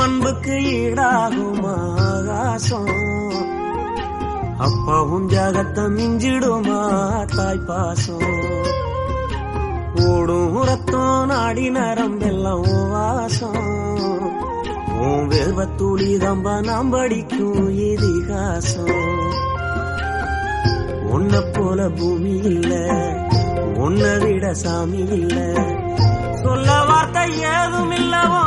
அன்புக்கு ஈடாகும் ஆகாசம் அப்பவும் ஜாகத்தை மிஞ்சிடுமா தாய்ப்பாசம் ஓடும் ரத்தம் நாடி நரம்பெல்லாம் வாசம் உன் வெல்வத்துளி தம்ப நாம் படிக்கும் இதிகாசம் உன்னை போல பூமி இல்ல உன்னை விட சாமி இல்ல சொல்ல வார்த்தை ஏதும் இல்லவோ